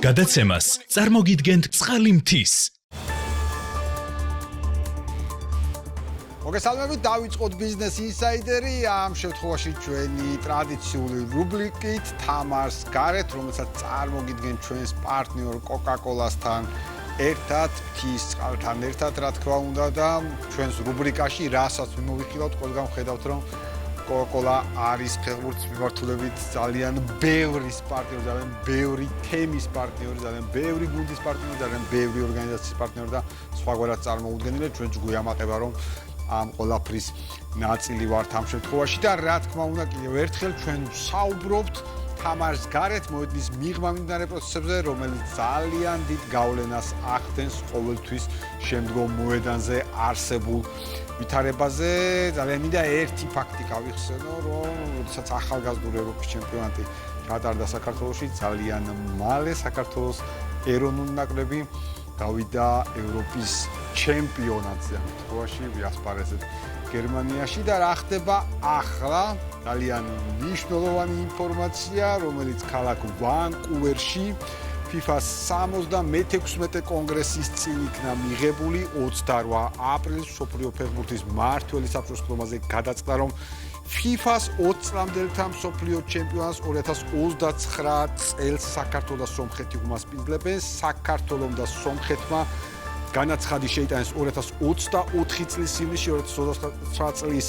გადაცემას წარმოგიდგენთ წყალი მთის. მოგესალმებით, დავიწყოთ ბიზნეს ინსაიდერი. ამ შემთხვევაში ჩვენი ტრადიციული რუბრიკით თამარს გარეთ, რომელსაც წარმოგიდგენთ ჩვენს პარტნიორ კოკა-კოლასთან ერთად, მთის წყალთან ერთად, რა თქმა უნდა და ჩვენს რუბრიკაში რასაც მიმოვიხილავთ, ყველგან ხედავთ, რომ კოკა-კოლა არის ფეხბურთის მიმართულებით ძალიან ბევრი პარტნიორი, ძალიან ბევრი თემის პარტნიორი, ძალიან ბევრი გუნდის პარტნიორი, ძალიან ბევრი ორგანიზაციის პარტნიორი და სხვაგვარად წარმოუდგენელი. ჩვენ გვიამაყება, რომ ამ ყველაფრის ნაწილი ვართ ამ შემთხვევაში და რა თქმა უნდა კიდევ ერთხელ ჩვენ საუბრობთ თამარს გარეთ მოედნის მიღმა მიმდინარე პროცესებზე, რომელიც ძალიან დიდ გავლენას ახდენს ყოველთვის შემდგომ მოედანზე არსებულ ვითარებაზე. ძალიან მინდა ერთი ფაქტი გავიხსენო, რომ როდესაც ახალგაზრდული ევროპის ჩემპიონატი ჩატარდა საქართველოში, ძალიან მალე საქართველოს ეროვნული ნაკრები გავიდა ევროპის ჩემპიონატზე, ამ შემთხვევაში ვიასპარეზეთ გერმანიაში და რა ხდება ახლა? ძალიან მნიშვნელოვანი ინფორმაცია, რომელიც ქალაქ ვანკუვერში FIFA-ს 76 კონგრესის წინ იქნა მიღებული 28 აპრილს მსოფლიო ფეხბურთის მმართველი საბჭოს ხდომაზე გადაწყდა, რომ FIFA-ს 20 წლამდელთა მსოფლიო ჩემპიონატს 2029 წელს საქართველო და სომხეთი უმასპინძლებენ. საქართველომ და სომხეთმა განაცხადი შეიტანეს 2024 წლის ივნისში, 2029 წლის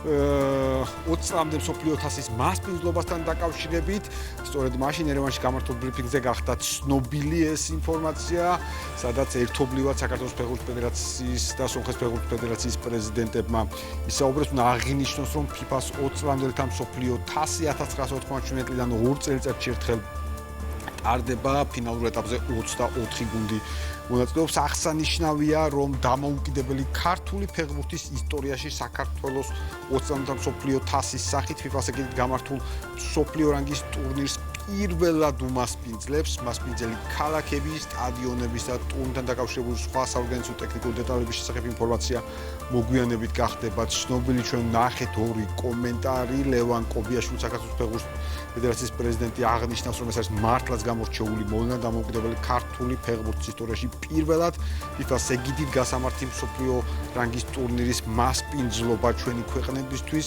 20 წლამდე მსოფლიო თასის მასპინძლობასთან დაკავშირებით. სწორედ მაშინ ერევანში გამართულ ბრიფინგზე გახდა ცნობილი ეს ინფორმაცია, სადაც ერთობლივად საქართველოს ფეხბურთის ფედერაციის და სომხეთის ფეხბურთის ფედერაციის პრეზიდენტებმა ისაუბრეს, უნდა აღინიშნოს, რომ FIFA-ს 20 წლამდელთა მსოფლიო თასი 1997 წლიდან 2 წელიწადში ერთხელ ტარდება. ფინალურ ეტაპზე 24 გუნდი მონაწილეობს. აღსანიშნავია, რომ დამოუკიდებელი ქართული ფეხბურთის ისტორიაში საქართველოს 20 წლამდელთა მსოფლიო თასის სახით FIFA-ს ეგრეთ გამართულ მსოფლიო რანგის ტურნირს პირველად უმასპინძლებს. მასპინძელი ქალაქები, სტადიონების და ტურნირთან დაკავშირებული სხვა საორგანიზაციო ტექნიკური დეტალების შესახებ ინფორმაცია მოგვიანებით გახდება ცნობილი. ჩვენ ნახეთ ორი კომენტარი. ლევან კობიაშვილი, საქართველოს ფეხბურთის ფედერაციის პრეზიდენტი, აღნიშნავს, რომ ეს არის მართლაც გამორჩეული მოვლენა დამოუკიდებელი ქართული ფეხბურთის ისტორიაში პირველად FIFA-ს ეგიდით გასამართი მსოფლიო რანგის ტურნირის მასპინძლობა ჩვენი ქვეყნებისთვის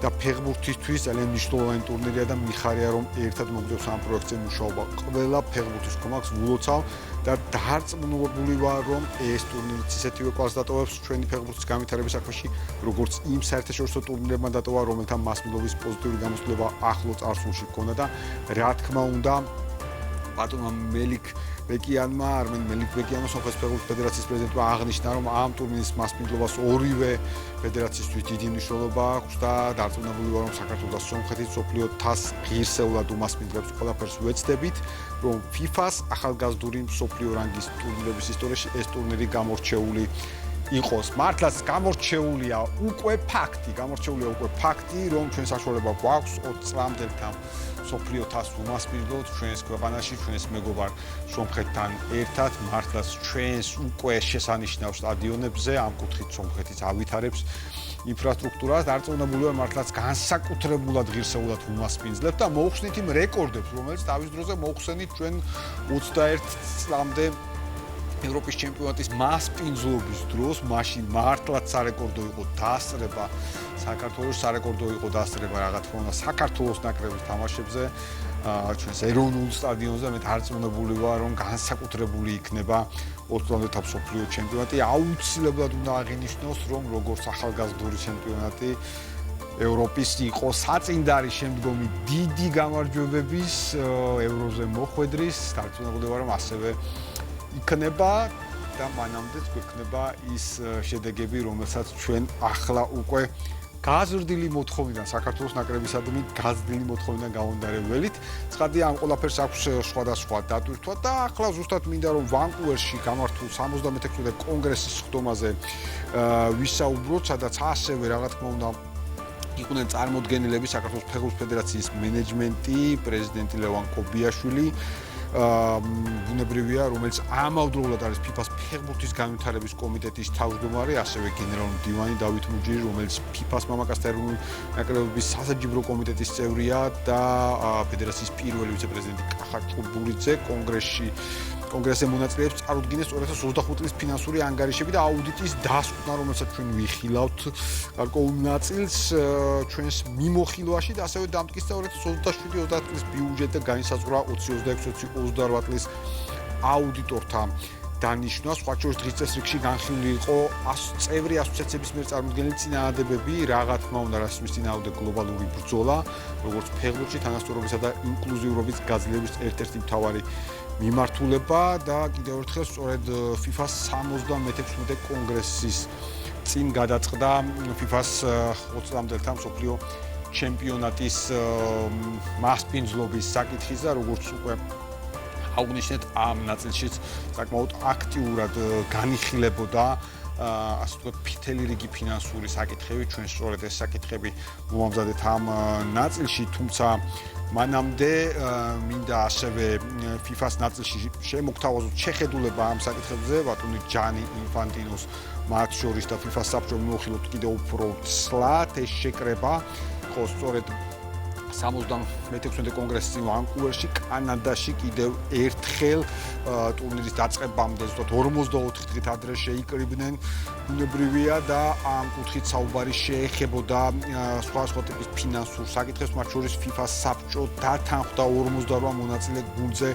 და ფეხბურთისთვის ძალიან მნიშვნელოვანი ტურნირია და მიხარია, რომ ერთად მოგწევს ამ პროექტზე მუშაობა. ყველა ფეხბურთის კომაქს ვულოცავ და დარწმუნებული ვარ, რომ ეს ტურნირიც ისეთივე კვალს დატოვებს ჩვენი ფეხბურთის განვითარების საქმეში, როგორც იმ საერთაშორისო ტურნირებმა დატოვა, რომელთა მასპინძლობის პოზიტიური გამოსვლება ახლო წარსულში გქონდა და რა თქმა უნდა ბატონმა მელიქ ბეკიანმა, არმენ მელიქ ბეკიანმა, სომხეთის ფეხბურთის ფედერაციის პრეზიდენტმა აღნიშნა, რომ ამ ტურნირის მასპინძლობას ორივე ფედერაციისთვის დიდი მნიშვნელობა აქვს და დარწმუნებული ვარ, რომ საქართველოს და სომხეთის მსოფლიო თასს ღირსეულად უმასპინძლებს. ყველაფერს ვეცდებით, რომ FIFA-ს ახალგაზრდული მსოფლიო რანგის ტურნირების ისტორიაში ეს ტურნირი გამორჩეული იყოს. მართლაც გამორჩეულია უკვე ფაქტი, რომ ჩვენ საშუალება გვაქვს 20 წლამდელთა მსოფლიო თასს უმასპინძლოთ ჩვენს ქვეყანაში, ჩვენს მეგობარ სომხეთთან ერთად. მართლაც ჩვენს უკვე შესანიშნავ სტადიონებზე ამ კუთხით სომხეთიც ავითარებს ინფრასტრუქტურას. დარწმუნებული ვარ, მართლაც განსაკუთრებულად ღირსეულად უმასპინძლებთ და მოუხსნით იმ რეკორდებს, რომელიც თავის დროზე მოუხსენით ჩვენ 21 წლამდე ევროპის ჩემპიონატის მასპინძლობის დროს. მაშინ მართლაც სარეკორდო იყო დასწრება საქართველოს, სარეკორდო იყო დასწრება რა თქმა უნდა საქართველოს ნაკრების თამაშებზე ჩვენს ეროვნულ სტადიონზე. მე დარწმუნებული ვარ, რომ განსაკუთრებული იქნება 20 წლამდელთა მსოფლიო ჩემპიონატი. აუცილებლად უნდა აღინიშნოს, რომ როგორც ახალგაზრდული ჩემპიონატი ევროპის იყო საწინდარი შემდგომი დიდი გამარჯვებების ევროზე მოხვედრის. დარწმუნებული ვარ, რომ ასევე იქნება და მანამდეც გვექნება ის შედეგები, რომელსაც ჩვენ ახლა უკვე გაზრდილი მოთხოვნიდან საქართველოს ნაკრებისადმი გაზრდილი მოთხოვნიდან გავონდარებველით. ცხადია, ამ ყველაფერს აქვს სხვადასხვა დატვირთვა და ახლა ზუსტად მინდა რომ ვანკუვერში გამართულ 76 კონგრესის ხდომაზე ვისაუბროთ, სადაც ასევე რა თქმა უნდა იყვნენ წარმოდგენილები საქართველოს ფეხბურთის ფედერაციის მენეჯმენტი, პრეზიდენტი ლევან კობიაშვილი, ბუნებრივია, რომელიც ამავდროულად არის FIFA-ს ფეხბურთის განვითარების კომიტეტის თავმჯდომარე, ასევე გენერალური მდივანი დავით მუჯირი, რომელიც FIFA-ს მამაკაცთა ეროვნული ნაკრებების სასაჯიბრო კომიტეტის წევრია და ფედერაციის პირველი ვიცე-პრეზიდენტი კახა ჭურბურიძე კონგრესზე მონაწილეებს წარუდგინეს 2025 წლის ფინანსური ანგარიშები და აუდიტის დასკვნა, რომელსაც ჩვენ ვიხილავთ გარკვეულ ნაწილს ჩვენს მიმოხილვაში და ასევე დამტკიცდა 2027-30 წლის ბიუჯეტი და განისაზღვრა 2026-28 წლის აუდიტორთა დანიშნვა. სხვა შორის დღის წესრიგში განხილული იყო წევრი ასოციაციების მიერ წარმოდგენილი წინააღმდეგობები, რა თქმა უნდა, რასმის წინააღმდეგ გლობალური ბრძოლა, როგორც ფეხბურთში თანასწორობისა და ინკლუზიურობის გაძლიერების ერთ-ერთი მთავარი მიმართულება და კიდევ ერთხელ სწორედ FIFA-ს 76 კონგრესის წინ გადაწყდა FIFA-ს 20-მდელთა მსოფლიო ჩემპიონატის მასპინძლობის საკითხის და როგორც უკვე აღვნიშნეთ, ამ ნაწილშიც საკმაოდ აქტიურად განიხილებოდა ასე ვთქვათ, მთელი რიგი ფინანსური საკითხები, ჩვენ სწორედ ეს საკითხები მომამზადეთ ამ ნაწილში, თუმცა მანამდე მინდა ასევე FIFA-ს ნაწილში შემოგთავაზოთ შეხედულება ამ საკითხებზე, ბატონი ჯანი ინფანტინოს მათ შორის და FIFA-ს საბჭომ მივუხილოთ კიდევ უფრო ცლად ეს შეკრება, ხო სწორედ 76 კონგრესის ვანკუვერში, კანადაში კიდევ ერთხელ ტურნირის დაწყებამდე ზუსტად 44 დღით ადრე შეიკრიბნენ. ბუნებრივია და ამ კუთხით საუბარი შეეხებოდა სხვა ტიპის ფინანსურ საკითხებს, მათ შორის FIFA-ს საბჭო დათანხმდა 48 მონაწილე გუნდზე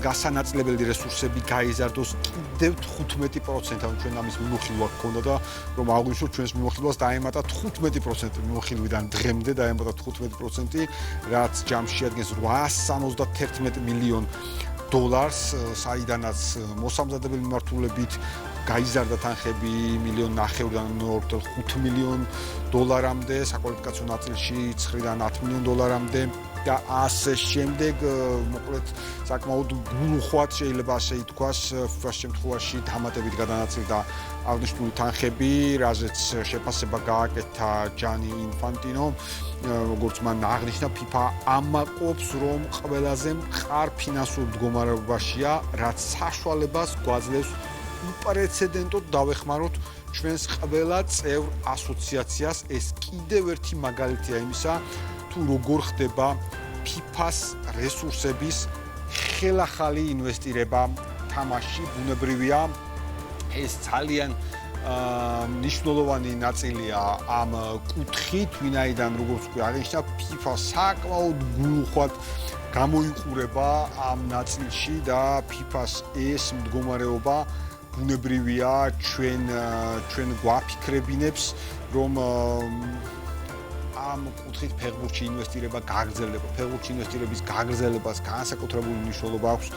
გასანაწილებელი რესურსები გაიზარდოს კიდევ 15%, ანუ ჩვენ ამის მიმოხილვა გქონდა და რომ აღვნიშნოთ ჩვენს მიმოხილვას დაემატა 15% მიმოხილვიდან დღემდე დაემატა 15%, რაც ჯამში შეადგენს 871 მილიონ დოლარს, საიდანაც მოსამზადებელი მიმართულებით გაიზარდა თანხები 1,5 მილიონიდან 2,5 მილიონ დოლარამდე, საკვალიფიკაციო ნაწილში 9-დან 10 მილიონ დოლარამდე და ასე შემდეგ, მოკლედ საკმაოდ გულუხვად შეიძლება ასე ითქვას, FIFA-ს შემთხვევაში დამატებით გადანაწილდა აღნიშნული თანხები, რაზეც შეფასება გააკეთა ჯანი ინფანტინო, როგორც მან აღნიშნა, FIFA ამაყობს, რომ ყველაზე მყარ ფინანსურ მდგომარეობაშია, რაც საშუალებას გვაძლევს უპრეცედენტოდ დავეხმაროთ ჩვენს ყველა წევრ ასოციაციას. ეს კიდევ ერთი მაგალითია იმისა, თუ როგორ ხდება FIFA-ს რესურსების ხელახალი ინვესტირება თამაშში. ბუნებრივია, ეს ძალიან მნიშვნელოვანი ნაწილია ამ კუთხით, ვინაიდან როგორც უკვე აღნიშნა, FIFA საკმაოდ გულუხვად გამოიყურება ამ ნაწილში და FIFA-ს ეს მდგომარეობა ბუნებრივია ჩვენ გვაფიქრებინებს, რომ ამ კუთხით ფეხბურთში ინვესტირება გაგრძელდება. ფეხბურთში ინვესტირების გაგრძელებას განსაკუთრებული მნიშვნელობა აქვს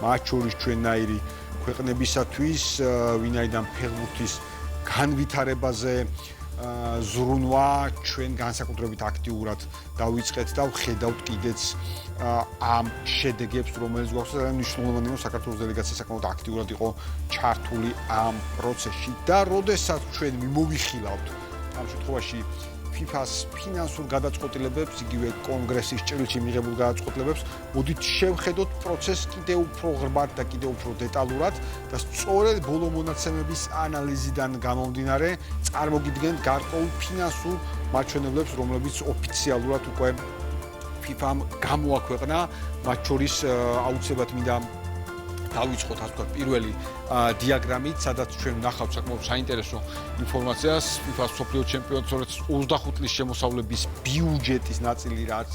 მათ შორის ჩვენნაირი ქვეყნებისათვის, ვინაიდან ფეხბურთის განვითარებაზე ზრუნვა ჩვენ განსაკუთრებით აქტიურად დავიწყეთ და ვხედავთ კიდეც ამ შედეგებს, რომელიც გვაქვს და მნიშვნელოვანია, რომ საქართველოს დელეგაცია საკმაოდ აქტიურად იყო ჩართული ამ პროცესში და როდესაც ჩვენ მიმოვიხილავთ ამ შემთხვევაში FIFA-ს ფინანსურ გადაწყვეტილებებს, იგივე კონგრესის ჭრილში მიღებულ გადაწყვეტილებებს, მოდით შევხედოთ პროცესს კიდევ უფრო ღრმად და კიდევ უფრო დეტალურად და სწორედ ბოლო მონაცემების ანალიზიდან გამომდინარე წარმოგიდგენთ გარკვეულ ფინანსურ მაჩვენებლებს, რომლებიც ოფიციალურად უკვე FIFA-მ გამოაქვეყნა, მათ შორის აუცილებლად მინდა დავიწყოთ, ასე ვთქვათ, პირველი დიაგრამით, სადაც ჩვენ ვნახავთ საკმაოდ საინტერესო ინფორმაციას FIFA-ს მსოფლიო ჩემპიონატის 25 წლის შემოსავლების ბიუჯეტის ნაწილი, რაც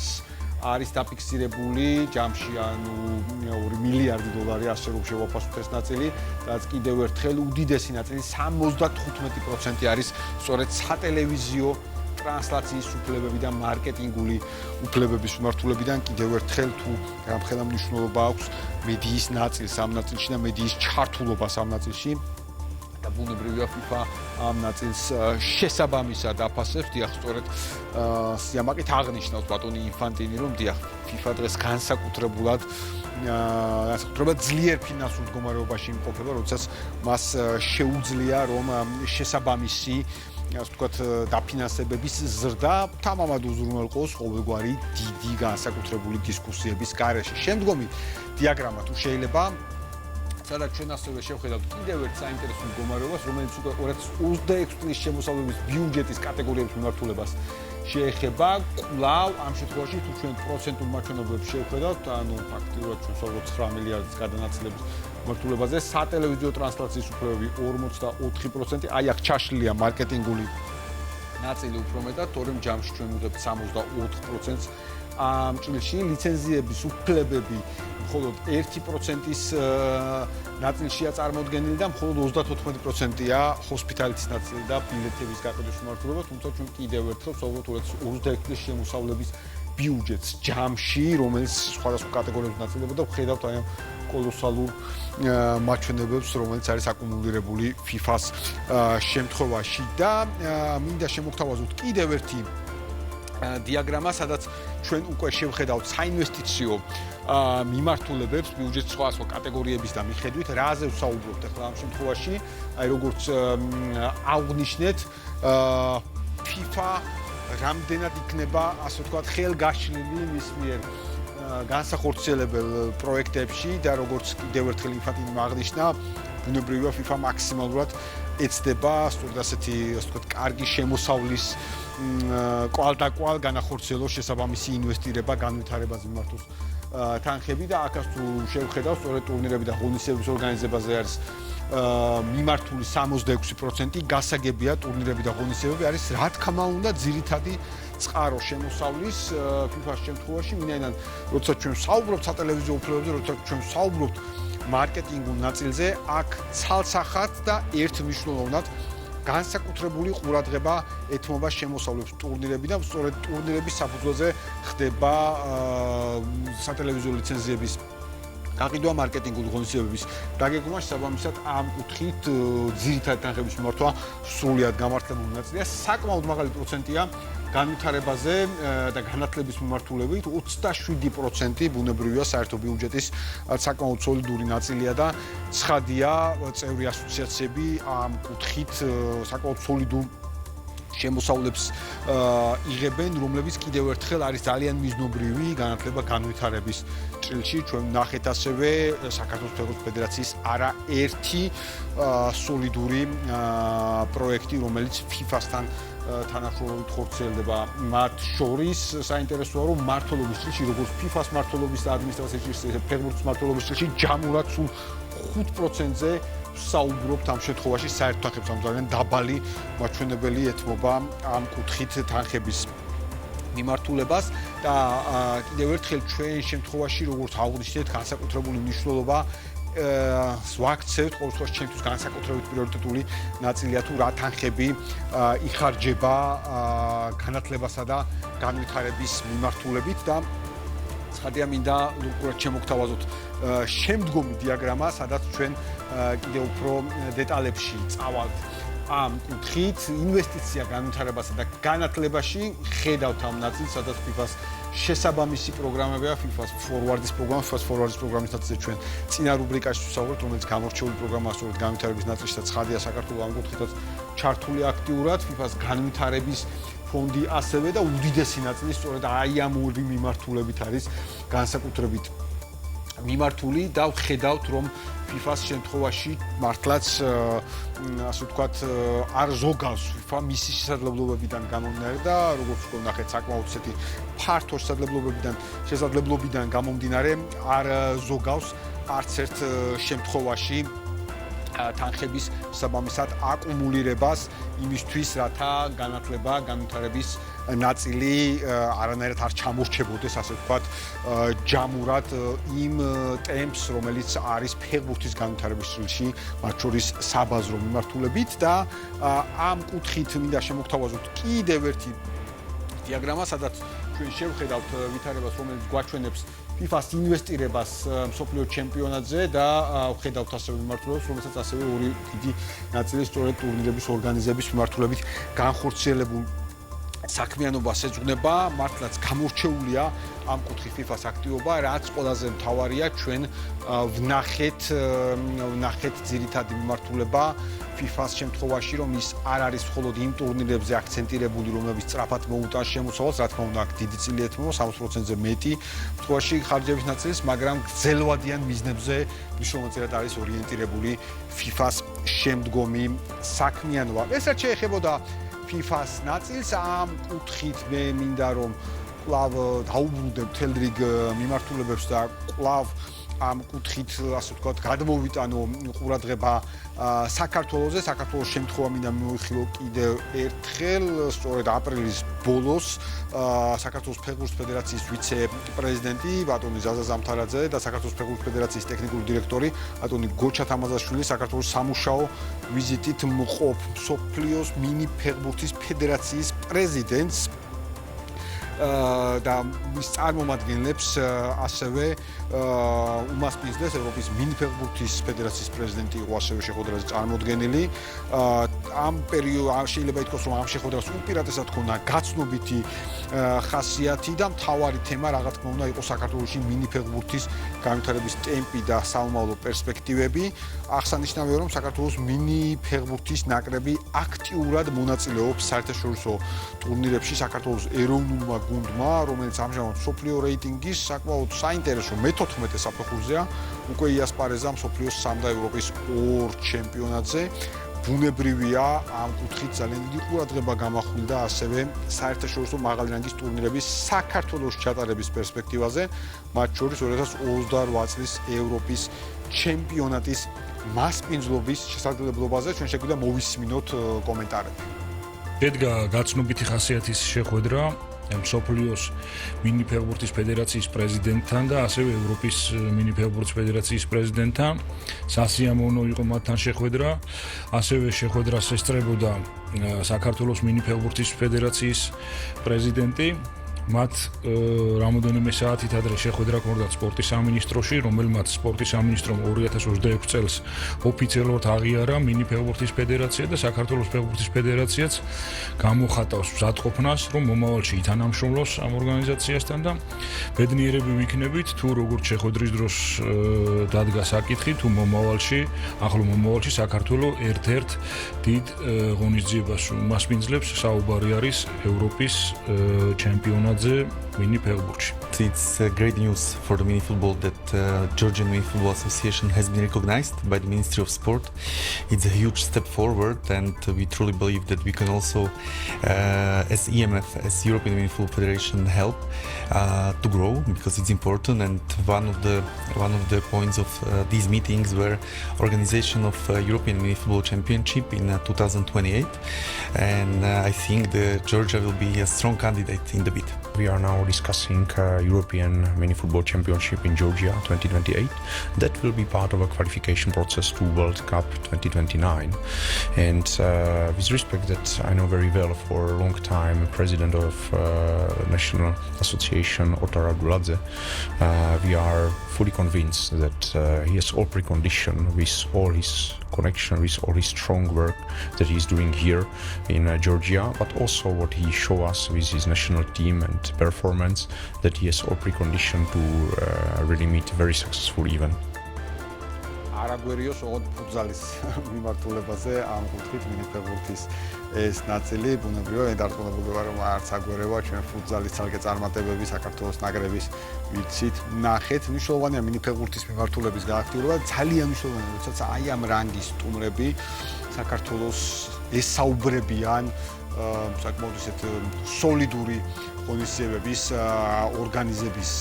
არის დაფიქსირებული ჯამში, ანუ 2 მილიარდი დოლარი, ასე რომ შევაფასოთ ეს ნაწილი, რაც კიდევ ერთხელ უდიდესი ნაწილი 75% არის სწორედ სატელევიზიო ტრანსლაციის უფლებები და მარკეტინგული უფლებების მიმართულებიდან. კიდევ ერთხელ თუ გამხელა მნიშვნელობა აქვს მედიის ნაწილს ამ ნაწილში და მედიის ჩართულობას ამ ნაწილში და ბუნებრივია FIFA ამ ნაწილს შესაბამისად აფასებს. დიახ, სწორედ სიამაყით აღნიშნავს ბატონი ინფანტინი, რომ დიახ, FIFA დღეს განსაკუთრებულად ძლიერ ფინანსურ მდგომარეობაში იმყოფება, როდესაც მას შეუძლია რომ შესაბამისი ასე ვთქვათ, დაფინანსებების ზრდა თამამად უზრუნველყოს ყოველგვარი დიდი განსაკუთრებული დისკუსიების გარეშე. შემდგომი დიაგრამა თუ შეიძლება სადაც ჩვენ ასევე შევხედავთ კიდევ ერთ საინტერესო მდგომარეობას, რომელიც უკვე 2026 წლის შემოსავლების ბიუჯეტის კატეგორიების მიმართულებას შეეხება. კვლავ ამ შემთხვევაში თუ ჩვენ პროცენტულ მაჩვენებლებს შევხედავთ, ანუ ფაქტიურად ჩვენ ვსაუბრობთ 9 მილიარდის გადანაწილების მიმართულებაზე, სატელევიზიო ტრანსლაციის უფლებები 44%, აი აქ ჩაშლილია მარკეტინგული ნაწილი უფრო მეტად, თორემ ჯამში ჩვენ ვუძებთ 64%-ს ამ ჭრილში, ლიცენზიების უფლებები მხოლოდ 1%-ის ნაწილშია წარმოდგენილი და მხოლოდ 34%-ია ჰოსპიტალიტის ნაწილი და ბილეთების გაყიდვის მიმართულება, თუმცა ჩვენ კიდევ ერთხელ ვსაუბრობთ 2026 წლის შემოსავლების ბიუჯეტს ჯამში, რომელიც სხვადასხვა კატეგორიებს ნაწილებდა და ვხედავთ აი ამ კოლოსალურ მაჩვენებებს, რომელიც არის აკუმულირებული FIFA-ს შემთხვევაში და მინდა შემოგთავაზოთ კიდევ ერთი დიაგრამა, სადაც ჩვენ უკვე შევხედავთ საინვესტიციო მიმართულებებს ბიუჯეტის სხვადასხვა კატეგორიების და მიხედვით, რაზე ვსაუბრობთ ახლა ამ შემთხვევაში, აი როგორც აღვნიშნეთ, FIFA რამდენად იქნება, ასე ვთქვათ, ხელგაშლილი მის მიერ განსახორციელებელ პროექტებში და როგორც კიდევ ერთხელ ინფანტინომ აღნიშნა, ბუნებრივია FIFA მაქსიმალურად ეცდება სწორედ ასეთი, ასე ვთქვათ, კარგი შემოსავლის კვალდაკვალ განახორციელოს შესაბამისი ინვესტირება განვითარებაზე მიმართოს თანხები და აქაც თუ შევხედავთ, სწორედ ტურნირები და ღონისძიებების ორგანიზებაზე არის მიმართული 66%, გასაგებია ტურნირები და ღონისძიებები არის რა თქმა უნდა ძირითადი წყარო შემოსავლის FIFA-ს შემთხვევაში, ვინაიდან როცა ჩვენ ვსაუბრობთ სატელევიზიო უფლებებზე, როცა ჩვენ ვსაუბრობთ მარკეტინგულ ნაწილზე, აქ ცალსახად და ერთმნიშვნელოვნად განსაკუთრებული ყურადღება ეთმობა შემოსავლებს ტურნირები და სწორედ ტურნირების საფუძველზე ხდება სატელევიზიო ლიცენზიების გაყიდვა, მარკეტინგული ღონისძიებების დაგეგმვა, შესაბამისად ამ კუთხით ძირითადი თანხების მიმართვა სრულად გამართლებული ნაწილია. საკმაოდ მაღალი პროცენტია განვითარებაზე და განათლების მიმართულებით 27% ბუნებრივია საერთო ბიუჯეტის საკმაოდ სოლიდური ნაწილია და ცხადია წევრი ასოციაციები ამ კუთხით საკმაოდ სოლიდურ შემოსავლებს იღებენ, რომლებიც კიდევ ერთხელ არის ძალიან მიზნობრივი განათლება განვითარების ჭრილში. ჩვენ ნახეთ ასევე საქართველოს ფეხბურთის ფედერაციის არაერთი სოლიდური პროექტი, რომელიც FIFA-სთან თანახმოვანებით ხორციელდება. მათ შორის საინტერესოა, რომ მმართველობის ჭრილში, როგორც FIFA-ს მმართველობის და ადმინისტრაციის ჭრილში, ფეხბურთის მმართველობის ჭრილში ჯამურად სულ 5%-ზე საუბრობთ ამ შემთხვევაში საერთო თანხებს, ამ ძალიან დაბალი მაჩვენებელი ეთმობა ამ კუთხით თანხების მიმართულებას და კიდევ ერთხელ ჩვენ შემთხვევაში, როგორც აღვნიშნეთ, განსაკუთრებული მნიშვნელობა ვაქცევთ, ყოველ შემთხვევაში ჩემთვის განსაკუთრებით პრიორიტეტული ნაწილია თუ რა თანხები იხარჯება განათლებასა და განვითარების მიმართულებით და ცხადია მინდა უკრა შემოგთავაზოთ შემდგომი დიაგრამა, სადაც ჩვენ კიდევ უფრო დეტალებში წავალთ ამ კუთხით, ინვესტიცია განვითარებასა და განათლებაში ხედავთ ამ ნაწილს, სადაც FIFA-ს შესაბამისი პროგრამებია, FIFA-ს Forward-ის პროგრამა, FIFA-ს Forward-ის პროგრამის ნაწილზე ჩვენ წინა რუბრიკაში ვსაუბრობთ, რომელიც გამორჩეული პროგრამაა სწორედ განვითარების ნაწილში და ცხადია საქართველოს ამ კუთხითაც ჩართული აქტიურად, FIFA-ს განვითარების ფონდი ასევე და უდიდესი ნაწილი სწორედ აი ამ ორი მიმართულებით არის განსაკუთრებით მიმართული და ვხედავთ, რომ FIFA-ს შემთხვევაში მართლაც ასე ვთქვათ არ ზოგავს FIFA მისი შესაძლებლობებიდან გამომდინარე და როგორც უკვე ნახეთ, საკმაოდ ისეთი ფართო შესაძლებლობიდან გამომდინარე არ ზოგავს არც ერთ შემთხვევაში თანხების საბამისად აკუმულირებას იმისთვის, რათა განათლება, განვითარების ნაწილი არანაირად არ ჩამორჩებოდეს, ასე ვთქვათ, ჯამურად იმ ტემპს, რომელიც არის ფეხბურთის განვითარების ჭრილში, მათ შორის საბაზრო მიმართულებით და ამ კუთხით მინდა შემოგთავაზოთ კიდევ ერთი დიაგრამა, სადაც ჩვენ შევხედავთ ვითარებას, რომელიც გვაჩვენებს FIFA-ს ინვესტირებას მსოფლიო ჩემპიონატზე და ვხედავთ ასევე მიმართულებას, რომელსაც ასევე ორი დიდი ნაწილი სწორედ ტურნირების ორგანიზების მიმართულებით განხორციელებულ საქმიანობას ეძღვნება, მართლაც გამორჩეულია ამ კუთხით FIFA-ს აქტივობა, რაც ყველაზე მთავარია, ჩვენ ვნახეთ ძირითადი მიმართულება FIFA-ს შემთხვევაში, რომ ის არ არის მხოლოდ იმ ტურნირებზე აქცენტირებული, რომლებიც სწრაფად მოუტანს შემოსავალს, რა თქმა უნდა, აქ დიდი წილი ეთმობა 60%-ზე მეტი შემთხვევაში ხარჯების ნაწილის, მაგრამ გრძელვადიან მიზნებზე მნიშვნელოვნად არის ორიენტირებული FIFA-ს შემდგომი საქმიანობა. ეს რაც შეეხებოდა FIFA-ს ნაწილს, ამ კუთხით მე მინდა რომ კვლავ დაუბრუნდე მთელ რიგ მიმართულებებს და კვლავ ამ კუთხით, ასე ვთქვათ, გადმოვიტანო ყურადღება საქართველოზე. საქართველოს შემთხვევა მინდა მივიხილო კიდევ ერთხელ, სწორედ აპრილის ბოლოს საქართველოს ფეხბურთის ფედერაციის ვიცე-პრეზიდენტი ბატონი ზაზა ზამთარაძე და საქართველოს ფეხბურთის ფედერაციის ტექნიკური დირექტორი ბატონი გოჩა თამაზაშვილი საქართველოს სამუშაო ვიზიტით მყოფ მსოფლიოს მინი ფეხბურთის ფედერაციის პრეზიდენტს და მის წარმომადგენლებს ასევე უმასპინძლეს ევროპის მინიფეხბურთის ფედერაციის პრეზიდენტი იყო ასევე შეხვედრაზე წარმოდგენილი. ამ პერიოდში შეიძლება ითქვას, რომ ამ შეხვედრას უპირატესად ჰქონდა გაცნობიტი ხასიათი და მთავარი თემა რა თქმა უნდა იყო საქართველოში მინიფეხბურთის განვითარების ტემპი და სამომავლო პერსპექტივები. აღსანიშნავია, რომ საქართველოს მინიფეხბურთის ნაკრები აქტიურად მონაწილეობს საერთაშორისო ტურნირებში საქართველოს ეროვნულმა გუნდმა, რომელიც ამჟამად მსოფლიო რეიტინგის საკმაოდ საინტერესო მე-14 საფეხურზეა, უკვე იასპარეზა მსოფლიოს 3 და ევროპის 2 ჩემპიონატზე. ბუნებრივია ამ კუთხით ძალიან დიდი ყურადღება გამახვილდა ასევე საერთაშორისო მაღალი რანგის ტურნირების საქართველოს ჩატარების პერსპექტივაზე, მათ შორის 2028 წლის ევროპის ჩემპიონატის მასპინძლობის შესაძლებლობაზე. ჩვენ შეგვიძლია მოვისმინოთ კომენტარები. შედგა გაცნობიტი ხასიათის შეხვედრა მსოფლიოს მინიფეხბურთის ფედერაციის პრეზიდენტთან და ასევე ევროპის მინიფეხბურთის ფედერაციის პრეზიდენტთან. სასიამოვნო იყო მათთან შეხვედრა. ასევე შეხვედრას ესწრებოდა საქართველოს მინიფეხბურთის ფედერაციის პრეზიდენტი. მათ რამოდენიმე საათით ადრე შეხვედრა ჰქონდათ სპორტის სამინისტროში, რომელმაც სპორტის სამინისტრომ 2026 წელს ოფიციალურად აღიარა მინიფეხბურთის ფედერაცია და საქართველოს ფეხბურთის ფედერაციაც გამოხატავს მზადყოფნას, რომ მომავალში ითანამშრომლოს ამ ორგანიზაციასთან და ბედნიერები ვიქნებით, თუ როგორც შეხვედრის დროს დადგა საკითხი, თუ ახლო მომავალში საქართველოს ერთ-ერთ დიდ ღონისძიებას უმასპინძლებს, საუბარი არის ევროპის ჩემპიონატ mini ფეხბურთში. It's great news for the mini football that Georgian Mini Football Association has been recognized by the Ministry of Sport. It's a huge step forward and we truly believe that we can also as EMF, as European Mini Football Federation help to grow because it's important and one of the points of these meetings were organization of European Mini Football Championship in 2028 and I think that Georgia will be a strong candidate in the bid. We are now discussing European Mini Football Championship in Georgia 2028. That will be part of a qualification process to World Cup 2029. And with respect that I know very well for a long time, President of National Association Otar Aguladze, we are fully convinced that he has all preconditions with all his connection, with all his strong work that he is doing here in Georgia, but also what he show us with his national team and performance, that he has all preconditions to really meet a very successful event. არაგვერიოს ოღონდ ფუტზალის მიმართულებაზე ამ კუთხით მინიფეხბურთის ეს ნაწილი ბუნებრივია დარწმუნებულება რომ არც აგვერევა ჩვენ ფუტზალის ცალკე წარმატებები საქართველოს ნაკრების ვიცით ნახეთ მნიშვნელოვანია მინიფეხბურთის მიმართულების გააქტიურება ძალიან მნიშვნელოვანია როდესაც აი ამ რანგის სტუმრები საქართველოს ესაუბრებიან საკმაოდ ისეთ სოლიდური ღონისძიებების ორგანიზების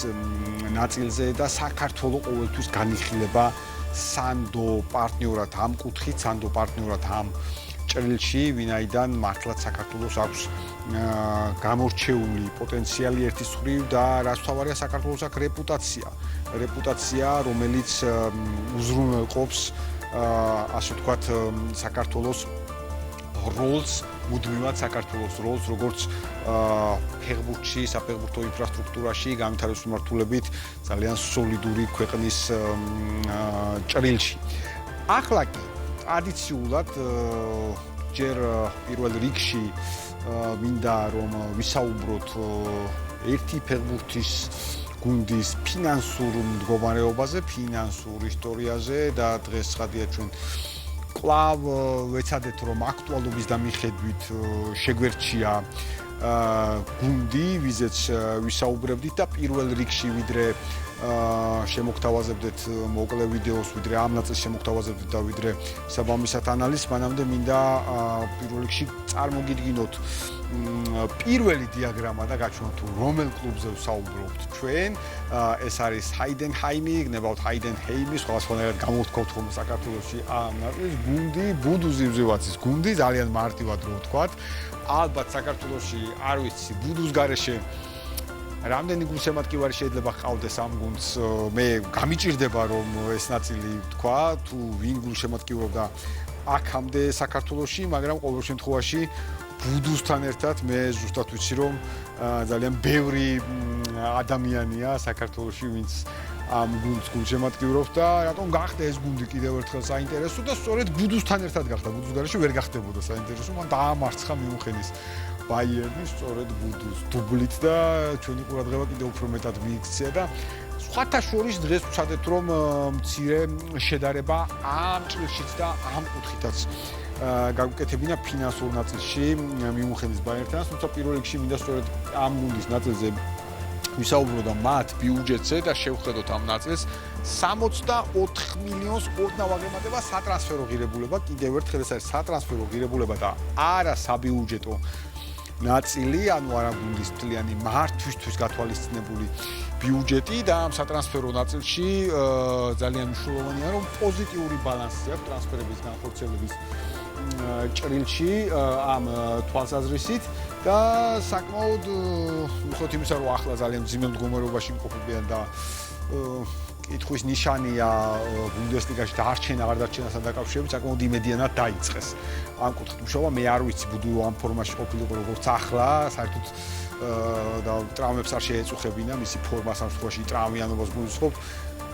ნაწილზე და საქართველოს ყოველთვის განიხილება სანდო პარტნიორად ამ კუთხით, სანდო პარტნიორად ამ ჭრილში, ვინაიდან მართლაც საქართველოს აქვს გამორჩეული პოტენციალი ერთის მხრივ და რაც თავარია საქართველოს აქვს რეპუტაცია, რომელიც უზრუნველყოფს ასე ვთქვათ საქართველოს როლს, მუდმივად საქართველოს როლს, როგორც ფეხბურთში, საფეხბურთო ინფრასტრუქტურაში, განვითარების მიმართულებით ძალიან სოლიდური ქვეყნის ჭრილში. ახლა კი ტრადიციულად ჯერ პირველ რიგში მინდა რომ ვისაუბროთ ერთი ფეხბურთის გუნდის ფინანსურ მდგომარეობაზე, ფინანსურ ისტორიაზე და დღეს ცხადია ჩვენ კვლავ ვეცადეთ რომ აქტუალობის დამიხედვით შეგვერჩია გუნდი, ვიზეც ვისაუბრებდით და პირველ რიგში ვიდრე შემოგთავაზებდეთ მოკლე ვიდეოს, ვიდრე ამ ნაწილს შემოგთავაზებდით და ვიდრე საბამისად ანალიზს, მანამდე მინდა პირველ რიგში წარმოგიდგინოთ პირველი დიაგრამა და გაჩვენოთ თუ რომელ კლუბზე ვსაუბრობთ ჩვენ. ეს არის ჰაიდენჰაიმი, გნებავთ ჰაიდენჰეიმი, სხვადასხვანაირად გამოვთქვათ ხოლმე საქართველოში ამ ნაწილს გუნდი, ბუდუზი ვზევაცის გუნდი, ძალიან მარტივად რო ვთქვათ. ალბათ საქართველოში არ ვიცი, ბუდუს გარეშე რამდენი გულშემატკივარი შეიძლება ჰყავდეს ამ გუნდს, მე გამიჭირდება რომ ეს ნაწილი ვთქვა, თუ ვინ გულშემატკივრობდა აქამდე საქართველოში, მაგრამ ყოველ შემთხვევაში ბუდუსთან ერთად მე ზუსტად ვიცი რომ ძალიან ბევრი ადამიანია საქართველოში, ვინც ამ გუნდს გულშემატკივრობს და რატომ გახდა ეს გუნდი კიდევ ერთხელ საინტერესო და სწორედ ბუდუსთან ერთად გახდა. ბუდუს გარეშე ვერ გახდებოდა საინტერესო, მან დაამარცხა მიუნხენის ბაიერნი სწორედ ბუდუს დუბლით და ჩვენი ყურადღება კიდევ უფრო მეტად მიიქცია და სხვათა შორის დღეს ვცადეთ რომ მცირე შედარება ამ წელშიც და ამ კუთხითაც გაგვკეთებინა ფინანსურ ნაწილში მიუნხენის ბაიერთან, თუმცა პირველ რიგში მინდა სწორედ ამ გუნდის ნაწილზე ვისაუბრო და მათ ბიუჯეტზე და შევხედოთ ამ ნაწილს 64 მილიონს ოდნავ აღემატება სატრანსფერო ღირებულება, კიდევ ერთხელ ეს არის სატრანსფერო ღირებულება და არა საბიუჯეტო ნაწილი, ანუ არა გუნდის მთლიანი მართვისთვის გათვალისწინებული ბიუჯეტი და ამ სატრანსფერო ნაწილში ძალიან მნიშვნელოვანია რომ პოზიტიური ბალანსი აქვს ტრანსფერების განხორციელების ჭრილში ამ თვალსაზრისით და საკმაოდ უხოთ იმისა რომ ახლა ძალიან მძიმე მდგომარეობაში იმყოფებიან და კითხვის ნიშანია ბუნდესლიგაში დარჩენა არ დარჩენასთან დაკავშირებით საკმაოდ იმედიანად დაიწყეს. ამ კუთხით მუშაობა მე არ ვიცი ბუდუ ამ ფორმაში ყოფილიყო როგორც ახლა, საერთოდ და ტრავმებს არ შეეწუხებინა, მისი ფორმა სამშობლოში ტრავმიანობას გულისხმობ.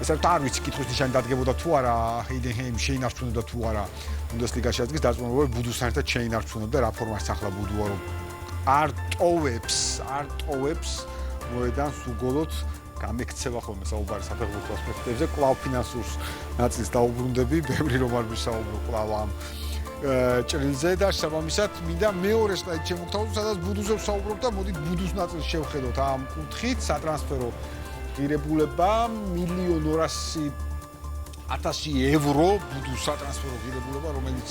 ეს არ ვიცი კითხვის ნიშანი დადგებოდა თუ არა, ჰაიდენჰეიმი შეინარჩუნებდა თუ არა ბუნდესლიგაში ადგილს, დაწუნებულა ბუდუსთან ერთად შეინარჩუნებდა რა ფორმაში ახლა ბუდუა რომ არ ტოვებს მოედანს უგოლოდ გამექცევა ხოლმე საუბარი საფეხბურთო ასპექტებზე, კვლავ ფინანსურ ნაწილს დაუბრუნდები, ბევრი რომ არ ვისაუბრო კვლავ ამ ჭრილზე და შესაბამისად მინდა მეორე სლაიდში შემოგთავაზოთ, სადაც ბუდუზე ვსაუბრობ და მოდით ბუდუს ნაწილს შევხედოთ ამ კუთხით, სატრანსფერო ღირებულება 1.200.000 ევრო ბუდუს სატრანსფერო ღირებულება, რომელიც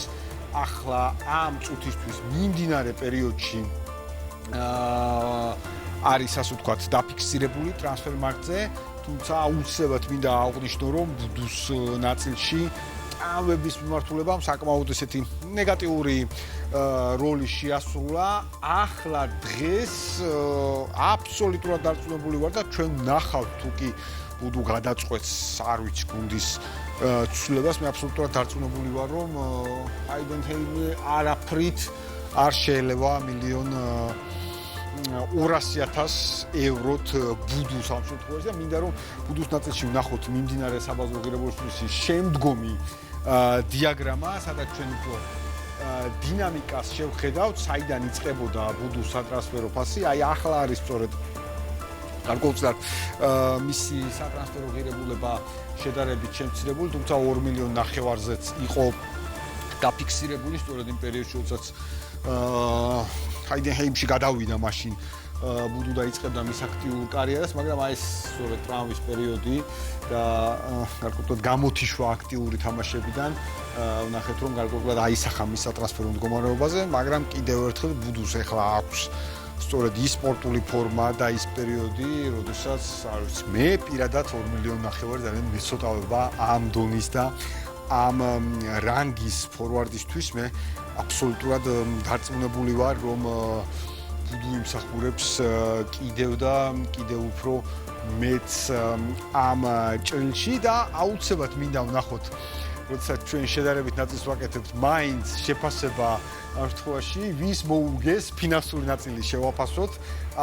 ახლა ამ წუთისთვის მიმდინარე პერიოდში არის ასე ვთქვათ დაფიქსირებული ტრანსფერ მარკზე, თუმცა აუცილებლად მინდა აღვნიშნო რომ ბუდუს ნაწილში ტრავმების მიმართულებამ საკმაოდ ესეთი ნეგატიური როლი შეასრულა. ახლა დღეს აბსოლუტურად დარწმუნებული ვარ და ჩვენ ვნახავთ თუ კი ბუდუ გადაწყვეტს არ ვიცი გუნდის ცვლილებას, მე აბსოლუტურად დარწმუნებული ვარ რომ ჰაიდენჰეიმი არაფრით არ შეიძლება 1.200.000 ევროთ ბუდუს ამ შემთხვევაში და მინდა რომ ბუდუს ნაწილში ვნახოთ მიმდინარე საბაზრო ღირებულების შემდგომი დიაგრამა, სადაც ჩვენ უფრო დინამიკას შევხედავთ, საიდან იწყებოდა ბუდუს სატრანსფერო ფასი. აი ახლა არის სწორედ გარკვეულწილად მისი სატრანსფერო ღირებულება შედარებით შემცირებული, თუმცა 2.5 მილიონზეც იყო დაფიქსირებული სწორედ იმ პერიოდში, როდესაც ჰაიდენჰეიმში გადავიდა მაშინ ბუდუ დაიწყებდა მის აქტიურ კარიერას, მაგრამ აი ეს სწორედ ტრავმის პერიოდი და გარკვეულად გამოთიშვა აქტიური თამაშებიდან ვნახეთ რომ გარკვეულად აისახა მის სატრანსფერო მდგომარეობაზე, მაგრამ კიდევ ერთხელ ბუდუს ახლა აქვს სწორედ ის სპორტული ფორმა და ის პერიოდი, როდესაც არ ვიცი, მე პირადად 2.5 მილიონი ძალიან მიცოტავება ამ დონის და ამ რანგის ფორვარდისთვის მე აბსოლუტურად დარწმუნებული ვარ რომ ბუდუ იმსახურებს კიდევ უფრო მეც ამ ჭრილში და აუცილებლად მინდა ვნახოთ როდესაც ჩვენ შედარებით ნაწილს ვაკეთებთ მაინც შეფასება ამ შემთხვევაში ვის მოუგეს ფინანსური ნაწილი შევაფასოთ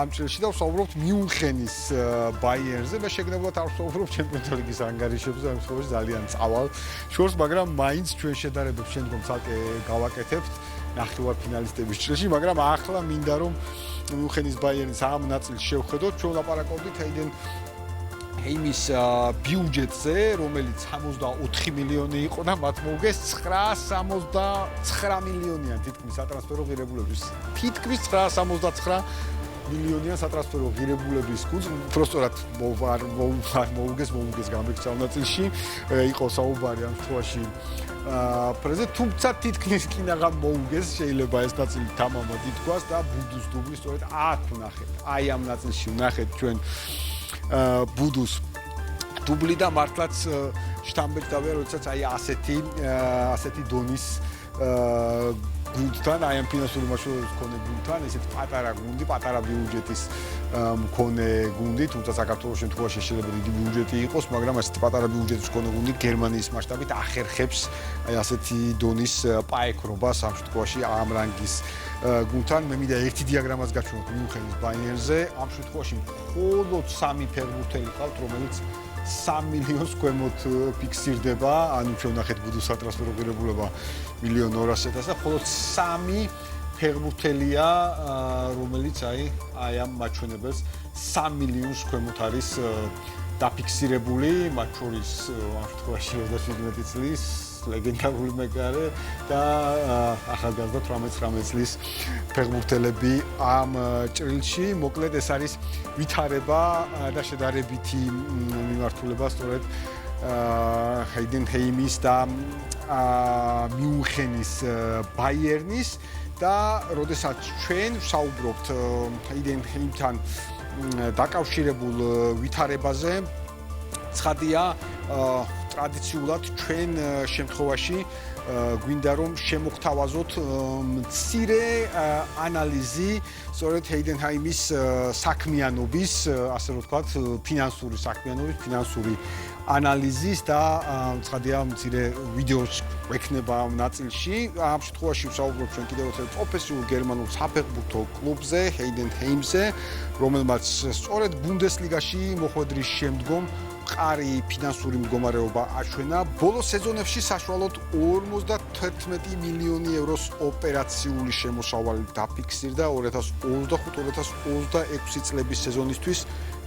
ამ ჭრილში და ვსაუბრობთ მიუნხენის ბაიერნზე და შეგნებულად არ ვსაუბრობთ ჩემპიონთა ლიგის ანგარიშებზე ამ შემთხვევაში ძალიან წავალ შორს, მაგრამ მაინც ჩვენ შედარებებს შემდგომ ცალკე გავაკეთებთ ნახევარფინალისტების ჭრილში, მაგრამ ახლა მინდა რომ მიუნხენის ბაიერნის ამ ნაწილს შევხედოთ, ჩვენ ვლაპარაკობდით ჰეიმის ბიუჯეტზე, რომელიც 64 მილიონი იყო და მათ მოუგეს 969 მილიონიან თითქმის სატრანსფერო ღირებულების. თითქმის 969 მილიონიან სატრანსფერო ღირებულების გუნდს, უბრალოდ მოუგეს გამექცეულ ნაწილში, იყო საუბარი ამ შემთხვევაში პრეზიდენტ, თუმცა თითქმის კინაღამ მოუგეს, შეიძლება ეს ნაწილი თამამად ითქვას და ბუდუს დუბლი სწორედ აქ ვნახეთ. აი ამ ნაწილში ვნახეთ ჩვენ ბუდუს დუბლი და მართლაც შთამბეჭდავია, როდესაც აი ასეთი დონის გუნდთან, აი ამ ფინანსური მასშტაბების მქონე გუნდთან, ესეთ პატარა გუნდი, პატარა ბიუჯეტის მქონე გუნდი, თუმცა საქართველოს შემთხვევაში შეიძლება დიდი ბიუჯეტი იყოს, მაგრამ ასეთი პატარა ბიუჯეტის მქონე გუნდი გერმანიის მასშტაბით ახერხებს აი ასეთი დონის პაექრობას ამ შემთხვევაში ამ რანგის გუნდთან. მე მინდა ერთი დიაგრამას გაჩვენოთ მიუნხენის ბაიერნზე. ამ შემთხვევაში მხოლოდ 3 ფეხბურთელი ყავთ, რომელიც 3 მილიონს ქვემოთ ფიქსირდება, ანუ ჩვენ ნახეთ ბუდუს სატრანსფერო ღირებულება 1.200.000 და მხოლოდ 3 ფეხბურთელია, რომელიც აი ამ მაჩვენებელს 3 მილიონს ქვემოთ არის დაფიქსირებული, მათ შორის ამ შემთხვევაში 27 წლის ლეგენდარული მეკარე და ახალგაზრდა 18-19 წლის ფეხბურთელები ამ ჭრილში. მოკლედ ეს არის ვითარება და შედარებითი მიმართულება სწორედ ჰაიდენჰეიმის და მიუნხენის ბაიერნის და როდესაც ჩვენ ვსაუბრობთ ჰაიდენჰეიმთან დაკავშირებულ ვითარებაზე, ცხადია ტრადიციულად ჩვენ შემთხვევაში გვინდა რომ შემოგთავაზოთ მცირე ანალიზი სწორედ ჰაიდენჰაიმის საქმიანობის, ასე რომ ვთქვათ, ფინანსური საქმიანობის, ფინანსური ანალიზის და ცხადია მცირე ვიდეოს ექნება ამ ნაწილში. ამ შემთხვევაში ვსაუბრობთ ჩვენ კიდევ ერთ პროფესიულ გერმანულ საფეხბურთო კლუბზე, ჰაიდენჰეიმზე, რომელმაც სწორედ ბუნდესლიგაში მოხვედრის შემდგომ მყარი ფინანსური მდგომარეობა აჩვენა. ბოლო სეზონებში საშუალოდ 51 მილიონი ევროს ოპერაციული შემოსავალი დაფიქსირდა 2025-2026 წლების სეზონისთვის.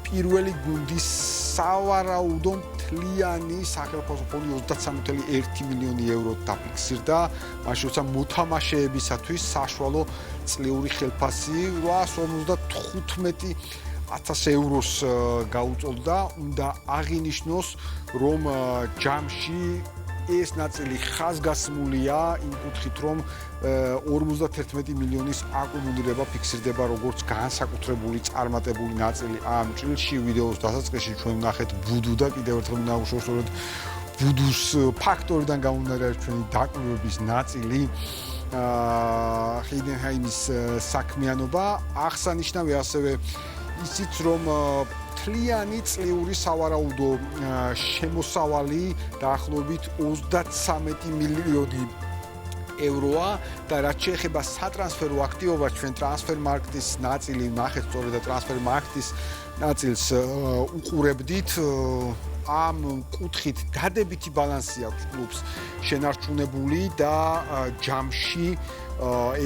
პირველი გუნდის სავარაუდო მთლიანი სახელმწიფო ფონდი 33.1 მილიონი ევრო დაფიქსირდა. მაშინ როცა მოთამაშეებისათვის საშუალო წლიური ხელფასი 855,000 ევროს გაუწოლდა. უნდა აღინიშნოს, რომ ჯამში ეს ნაწილი ხაზგასმულია იმ კუთხით, რომ 51 მილიონის აკუმულირება ფიქსირდება როგორც განსაკუთრებული წარმატებული ნაწილი ამ ჭრილში. ვიდეოს დასაწყისში ჩვენ ვნახეთ ბუდუ და კიდევ ერთხელ ვნახოთ სწორედ ბუდუს ფაქტორიდან გამომდინარე ჩვენი დაკვირვების ნაწილი ჰაიდენჰაიმის საქმიანობა. აღსანიშნავია ასევე ისიც, რომ მთლიანი წლიური სავარაუდო შემოსავალი დაახლოებით 33 მილიონი ევროა და რაც შეეხება სატრანსფერო აქტივობას, ჩვენ ტრანსფერმარქტის ნაწილი ვნახეთ სწორედ და ტრანსფერმარქტის ნაწილს უყურებდით. ამ კუთხით დადებითი ბალანსი აქვს კლუბს შენარჩუნებული და ჯამში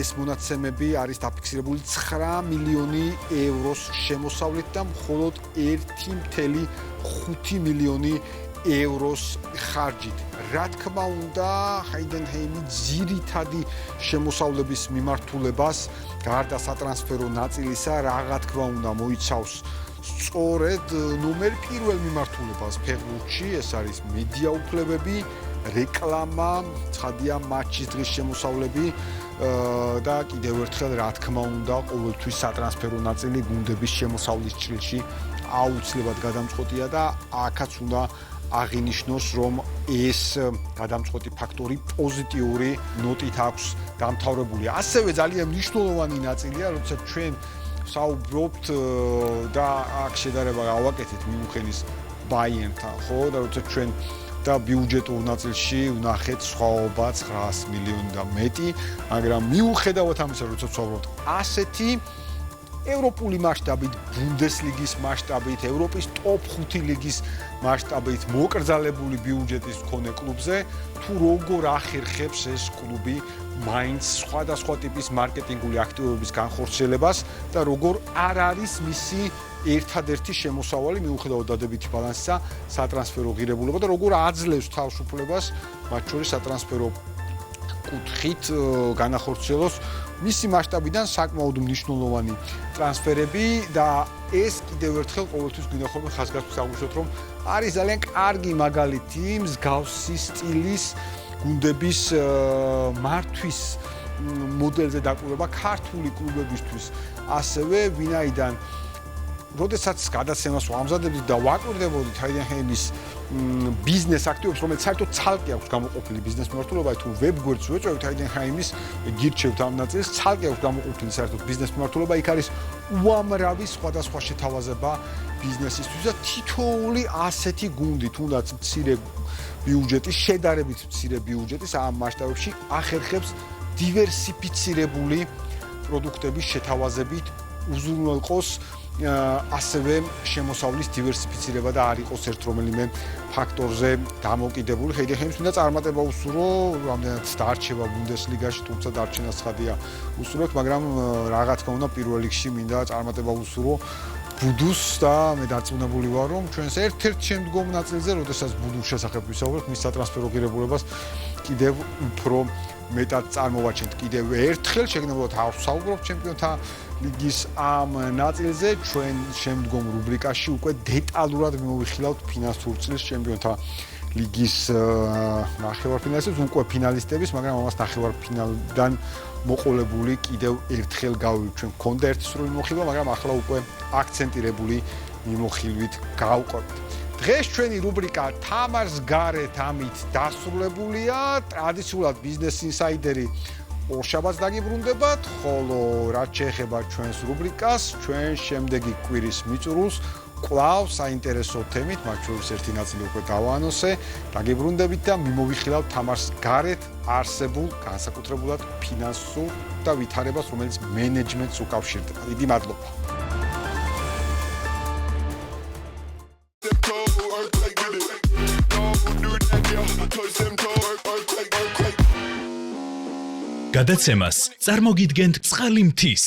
ეს მონაცემები არის დაფიქსირებული 9 მილიონი ევროს შემოსავლით და მხოლოდ 1.5 მილიონი ევროს ხარჯით. რა თქმა უნდა, ჰაიდენჰეიმი ძირითადი შემოსავლების მიმართულებას გარდა სატრანსფერო ნაწილისა, რა თქმა უნდა, მოიცავს სწორედ ნომერ პირველ მიმართულებას ფეხბურთში, ეს არის მედია უფლებები, რეკლამა, ცხადია მატჩის დღის შემოსავლები და კიდევ ერთხელ რა თქმა უნდა, ყოველთვის სატრანსფერო ნაწილი გუნდების შემოსავლის ჭრილში აუცილებლად გადამწყვეტია და აქაც უნდა აღინიშნოს, რომ ეს გადამწყვეტი ფაქტორი პოზიტიური ნოტით აქვს დამთავრებული. ასევე ძალიან მნიშვნელოვანი ნაწილია, როდესაც ჩვენ საუბრობთ და აქ შედარება გავაკეთეთ მიუნხენის ბაიერნთან, ხო, და როდესაც ჩვენ და ბიუჯეტურ ნაწილში ვნახეთ სხვაობა 900 მილიონი და მეტი, მაგრამ მიუხედავად ამისა, როცა ვსაუბრობთ ასეთი ევროპული მასშტაბით, ბუნდესლიგის მასშტაბით, ევროპის ტოპ 5 ლიგის მასშტაბით მოკრძალებული ბიუჯეტის მქონე კლუბზე, თუ როგორ ახერხებს ეს კლუბი მაინც სხვადასხვა ტიპის მარკეტინგული აქტივობების განხორციელებას და როგორ არ არის მისი ერთადერთი შემოსავალი მიუხედავად დადებითი ბალანსისა სატრანსფერო ღირებულება და როგორ აძლევს თავისუფლებას მათ შორის სატრანსფერო კუთხით განახორციელოს მისი მასშტაბიდან საკმაოდ მნიშვნელოვანი ტრანსფერები და ეს კიდევ ერთხელ ყოველთვის გვინახავთ ხაზგასმის აღვნიშნოთ რომ არის ძალიან კარგი მაგალითი მსგავსი სტილის გუნდების მართვის მოდელზე დაკვირვება ქართული კლუბებისთვის ასევე ვინაიდან როდესაც გადაცემას ვამზადებდით და ვაკვირდებოდით ჰაიდენჰაიმის ბიზნეს აქტივობებს, რომელიც საერთოდ ცალკე აქვს გამოყოფილი ბიზნეს მიმართულება, თუ ვებგვერდს ვეწევთ ჰაიდენჰაიმის, გირჩევთ ამ ნაწილს, ცალკე აქვს გამოყოფილი საერთოდ ბიზნეს მიმართულება, იქ არის უამრავი სხვადასხვა შეთავაზება ბიზნესისთვის და თითოეული ასეთი გუნდი, თუნდაც მცირე ბიუჯეტის, შედარებით მცირე ბიუჯეტის ამ მასშტაბებში ახერხებს დივერსიფიცირებული პროდუქტების შეთავაზებით უზრუნველყოს ასევე შემოსავლის დივერსიფიცირება და არ იყოს ერთ რომელიმე ფაქტორზე დამოკიდებული. ჰაიდენჰაიმს უნდა წარმატება უსურვო, რამდენად დარჩება ბუნდესლიგაში, თუმცა დარჩენა ცხადია უსურვებთ, მაგრამ რა თქმა უნდა პირველ რიგში მინდა წარმატება უსურვო ბუდუს და მე დარწმუნებული ვარ, რომ ჩვენს ერთ-ერთ შემდგომ ნაწილზე, როდესაც ბუდუს შესახებ ვისაუბრებთ, მის სატრანსფერო ღირებულებას კიდევ უფრო მეტად წარმოვაჩენთ. კიდევ ერთხელ შეგნებულად ავსაუბრობთ ჩემპიონთა ლიგის ამ ნაწილზე, ჩვენ შემდგომ რუბრიკაში უკვე დეტალურად მივიხილავთ ფინალურ წლის ჩემპიონთა ლიგის ნახევარფინალისტებს, უკვე ფინალისტების, მაგრამ ამას ნახევარფინალიდან მოყოლებული კიდევ ერთხელ გავივით. ჩვენ გქონდა ერთი სრული მიმოხილვა, მაგრამ ახლა უკვე აქცენტირებული მიმოხილვით გავყვებით. დღეს ჩვენი რუბრიკა თამარს გარეთ ამით დასრულებულია. ტრადიციულად ბიზნეს ინსაიდერი ორშაბათს დაგიბრუნდებათ, ხოლო რაც შეეხება ჩვენს რუბრიკას, ჩვენ შემდეგი კვირის მიწურულს კვლავ საინტერესო თემით, მათ შორის ერთი ნაწილი უკვე დავაანონსე, დაგიბრუნდებით და მიმოვიხილავთ თამარს გარეთ არსებულ განსაკუთრებულად ფინანსურ და ვითარებას, რომელიც მენეჯმენტს უკავშირდება. დიდი მადლობა. გადაცემას წარმოგიდგენთ წყალი მთის